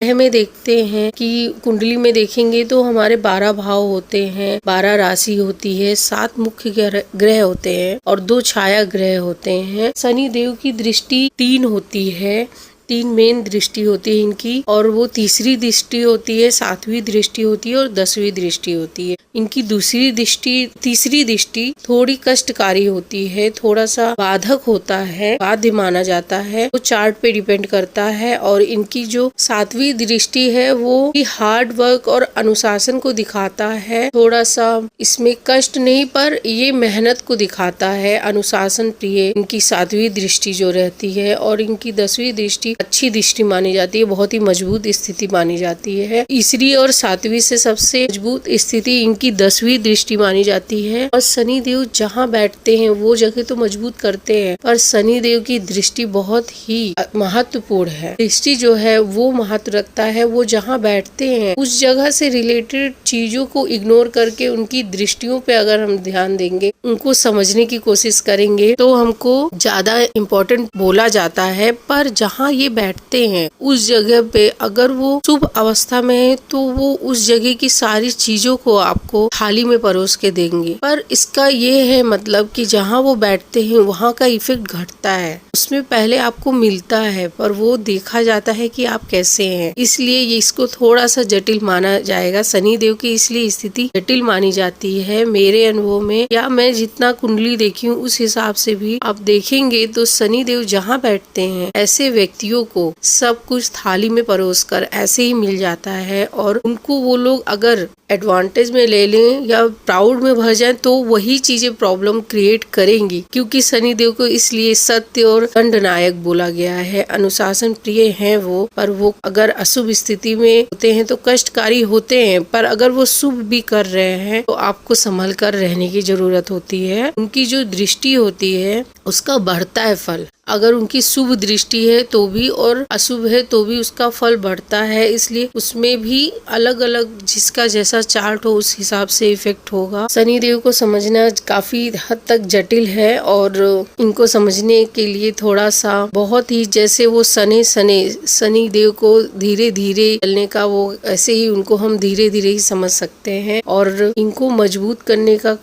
में देखते हैं कि कुंडली में देखेंगे तो हमारे 12 भाव होते हैं, 12 राशि होती है, 7 मुख्य ग्रह होते हैं और 2 छाया ग्रह होते हैं। शनि देव की दृष्टि 3 होती है, 3 मेन दृष्टि होती है इनकी, और वो तीसरी दृष्टि होती है, 7वीं दृष्टि होती है और 10वीं दृष्टि होती है। इनकी तीसरी दृष्टि थोड़ी कष्टकारी होती है, थोड़ा सा बाधक होता है, बाध्य माना जाता है, वो चार्ट पे डिपेंड करता है। और इनकी जो 7वीं दृष्टि है वो हार्ड वर्क और अनुशासन को दिखाता है, थोड़ा सा इसमें कष्ट नहीं पर ये मेहनत को दिखाता है, अनुशासन प्रिय इनकी 7वीं दृष्टि जो रहती है। और इनकी 10वीं दृष्टि अच्छी दृष्टि मानी जाती है, बहुत ही मजबूत स्थिति मानी जाती है। तीसरी और 7वीं से सबसे मजबूत स्थिति इनकी 10वीं दृष्टि मानी जाती है। और शनि देव जहाँ बैठते हैं वो जगह तो मजबूत करते हैं, पर शनि देव की दृष्टि बहुत ही महत्वपूर्ण है। दृष्टि जो है वो महत्व रखता है, वो जहाँ बैठते हैं उस जगह से रिलेटेड चीजों को इग्नोर करके उनकी दृष्टियों पे अगर हम ध्यान देंगे, उनको समझने की कोशिश करेंगे तो हमको ज्यादा इम्पोर्टेंट बोला जाता है। पर जहाँ ये बैठते हैं उस जगह पे अगर वो शुभ अवस्था में है तो वो उस जगह की सारी चीजों को आपको थाली में परोस के देंगे। पर इसका ये है मतलब कि जहाँ वो बैठते हैं वहाँ का इफेक्ट घटता है, उसमें पहले आपको मिलता है पर वो देखा जाता है कि आप कैसे हैं। इसलिए ये इसको थोड़ा सा जटिल माना जाएगा। शनि देव की इसलिए स्थिति जटिल मानी जाती है मेरे अनुभव में, या मैं जितना कुंडली देखी हूँ उस हिसाब से भी आप देखेंगे तो शनि देव जहाँ बैठते हैं ऐसे व्यक्तियों को सब कुछ थाली में परोस कर ऐसे ही मिल जाता है। और उनको वो लोग अगर एडवांटेज में ले लें या प्राउड में भर जाएं तो वही चीजें प्रॉब्लम क्रिएट करेंगी, क्योंकि शनि देव को इसलिए सत्य और दंडनायक बोला गया है। अनुशासन प्रिय हैं वो, पर वो अगर अशुभ स्थिति में होते हैं तो कष्टकारी होते हैं, पर अगर वो शुभ भी कर रहे हैं तो आपको संभल कर रहने की जरूरत होती है। उनकी जो दृष्टि होती है उसका बढ़ता है फल, अगर उनकी शुभ दृष्टि है तो भी और अशुभ है तो भी उसका फल बढ़ता है। इसलिए उसमें भी अलग अलग जिसका जैसा चार्ट हो उस हिसाब से इफेक्ट होगा। शनि देव को समझना काफी हद तक जटिल है और इनको समझने के लिए थोड़ा सा बहुत ही जैसे वो शनि देव को धीरे धीरे चलने का, वो ऐसे ही उनको हम धीरे धीरे ही समझ सकते हैं। और इनको मजबूत करने का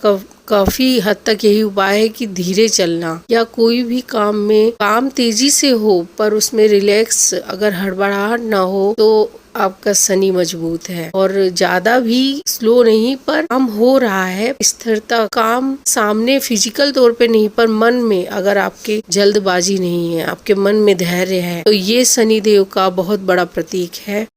काफी हद तक यही उपाय है कि धीरे चलना, या कोई भी काम तेजी से हो पर उसमें रिलैक्स, अगर हड़बड़ाहट ना हो तो आपका शनि मजबूत है। और ज्यादा भी स्लो नहीं पर काम हो रहा है, स्थिरता, काम सामने फिजिकल तौर पे नहीं पर मन में अगर आपके जल्दबाजी नहीं है, आपके मन में धैर्य है, तो ये शनि देव का बहुत बड़ा प्रतीक है।